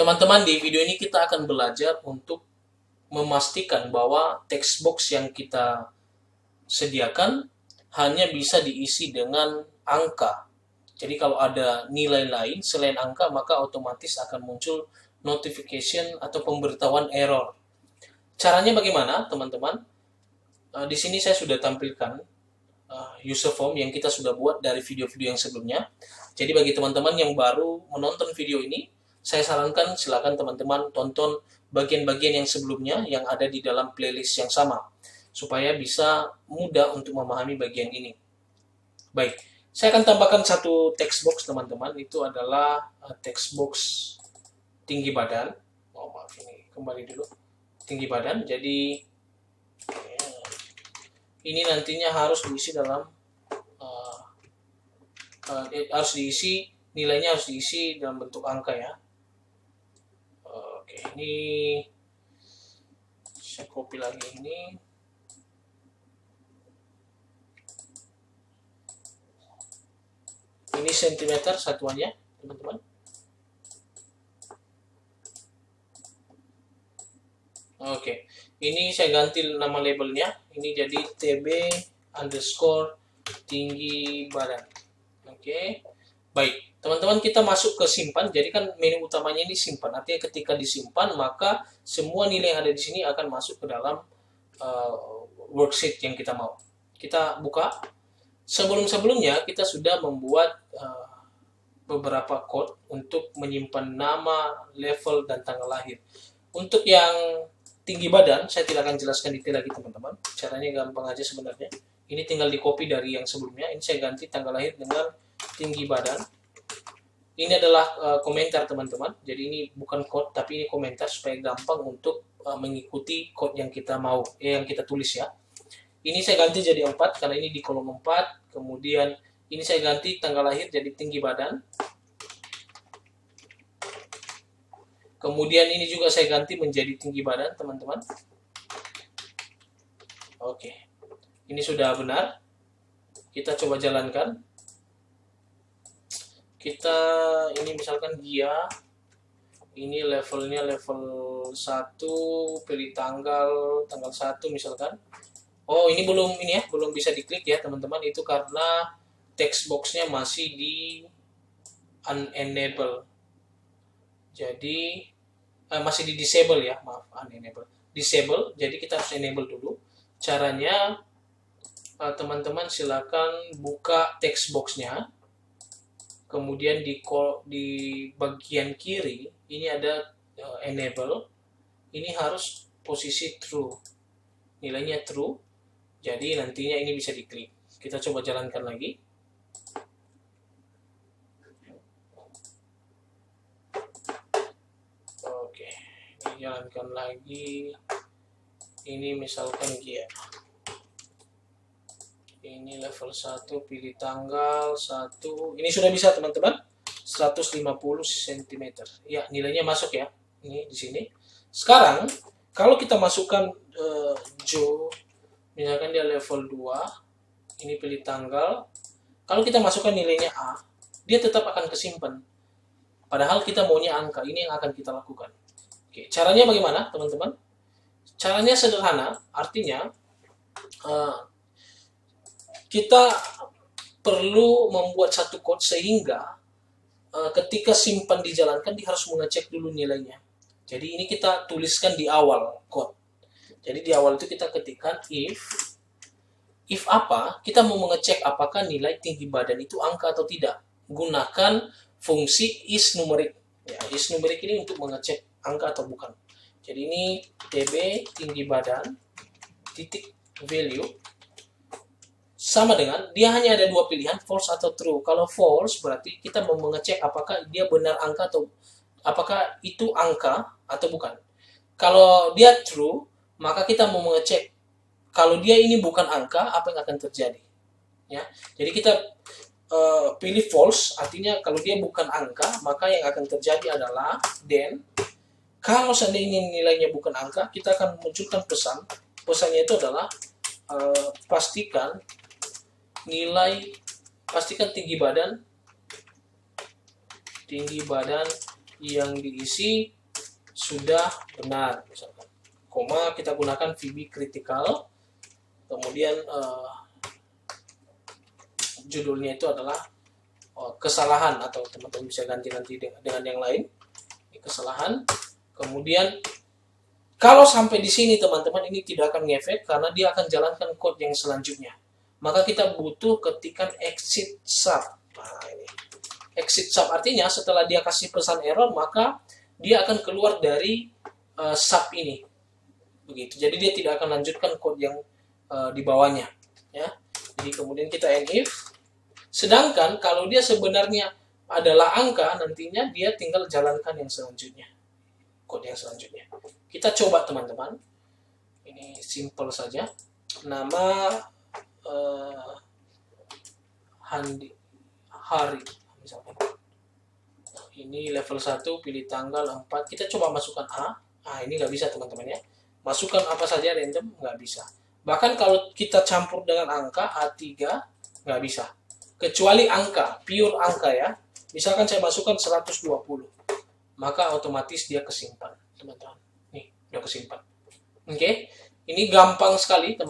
Teman-teman, di video ini kita akan belajar untuk memastikan bahwa text box yang kita sediakan hanya bisa diisi dengan angka. Jadi kalau ada nilai lain selain angka, maka otomatis akan muncul notification atau pemberitahuan error. Caranya bagaimana, teman-teman? Di sini saya sudah tampilkan user form yang kita sudah buat dari video-video yang sebelumnya. Jadi bagi teman-teman yang baru menonton video ini, saya sarankan silakan teman-teman tonton bagian-bagian yang sebelumnya yang ada di dalam playlist yang sama, supaya bisa mudah untuk memahami bagian ini. Baik, saya akan tambahkan satu text box teman-teman, itu adalah text box tinggi badan. Oh maaf, ini kembali dulu. Tinggi badan, jadi ini nantinya harus diisi dalam nilainya harus diisi dalam bentuk angka ya. Oke, ini saya copy lagi ini. Ini sentimeter satuannya, teman-teman. Oke, ini saya ganti nama labelnya. Ini jadi TB underscore tinggi badan. Oke, baik. Teman-teman, kita masuk ke simpan. Jadi kan menu utamanya ini simpan. Artinya ketika disimpan, maka semua nilai yang ada di sini akan masuk ke dalam worksheet yang kita mau. Kita buka. Sebelum-sebelumnya kita sudah membuat beberapa code untuk menyimpan nama, level, dan tanggal lahir. Untuk yang tinggi badan, saya tidak akan jelaskan detail lagi teman-teman. Caranya gampang aja sebenarnya. Ini tinggal di copy dari yang sebelumnya. Ini saya ganti tanggal lahir dengan tinggi badan. Ini adalah komentar teman-teman. Jadi ini bukan code, tapi ini komentar supaya gampang untuk mengikuti code yang kita mau, yang kita tulis ya. Ini saya ganti jadi 4 karena ini di kolom 4. Kemudian ini saya ganti tanggal lahir jadi tinggi badan. Kemudian ini juga saya ganti menjadi tinggi badan, teman-teman. Oke. Ini sudah benar. Kita coba jalankan. Kita ini misalkan dia. Ini levelnya level 1, pilih tanggal 1 misalkan. Oh, ini belum belum bisa diklik ya, teman-teman. Itu karena text box-nya masih di unenable. Jadi masih di disable ya, maaf, unenable. Disable, jadi kita harus enable dulu. Caranya teman-teman silakan buka text box-nya. Kemudian di bagian kiri ini ada enable. Ini harus posisi true. Nilainya true. Jadi nantinya ini bisa diklik. Kita coba jalankan lagi. Oke, jalankan lagi. Ini misalkan dia. Ini level 1, pilih tanggal 1. Ini sudah bisa teman-teman. 150 cm. Ya, nilainya masuk ya. Ini di sini. Sekarang kalau kita masukkan Joe, misalkan dia level 2, ini pilih tanggal. Kalau kita masukkan nilainya A, dia tetap akan kesimpan. Padahal kita maunya angka, ini yang akan kita lakukan. Oke, caranya bagaimana teman-teman? Caranya sederhana, artinya kita perlu membuat satu code sehingga ketika simpan dijalankan dia harus mengecek dulu nilainya. Jadi ini kita tuliskan di awal code. Jadi di awal itu kita ketikkan if apa? Kita mau mengecek apakah nilai tinggi badan itu angka atau tidak. Gunakan fungsi isNumeric. Ya, isNumeric ini untuk mengecek angka atau bukan. Jadi ini TB tinggi badan titik value sama dengan dia hanya ada dua pilihan, false atau true. Kalau false berarti kita mau mengecek apakah dia benar angka atau apakah itu angka atau bukan. Kalau dia true, maka kita mau mengecek kalau dia ini bukan angka, apa yang akan terjadi. Ya, jadi kita pilih false, artinya kalau dia bukan angka, maka yang akan terjadi adalah then kalau seandainya nilainya bukan angka, kita akan munculkan pesan. Pesannya itu adalah pastikan tinggi badan yang diisi sudah benar, misalkan koma kita gunakan VB critical, kemudian judulnya itu adalah kesalahan, atau teman-teman bisa ganti-ganti dengan yang lain, kesalahan. Kemudian kalau sampai di sini teman-teman ini tidak akan ngefek karena dia akan jalankan code yang selanjutnya. Maka kita butuh ketikan exit sub. Nah, ini exit sub artinya setelah dia kasih pesan error maka dia akan keluar dari sub ini. Begitu. Jadi dia tidak akan lanjutkan code yang di bawahnya, ya. Jadi kemudian kita if. Sedangkan kalau dia sebenarnya adalah angka, nantinya dia tinggal jalankan yang selanjutnya, kode yang selanjutnya. Kita coba teman-teman. Ini simple saja. Nama hari misalkan. Ini level 1, pilih tanggal 4. Kita coba masukkan A. Ini nggak bisa teman-teman ya. Masukkan apa saja random, nggak bisa. Bahkan kalau kita campur dengan angka A3, nggak bisa. Kecuali angka, pure angka ya. Misalkan saya masukkan 120. Maka otomatis dia kesimpan, teman-teman. Nih, udah kesimpan. Oke, ini gampang sekali, teman-teman.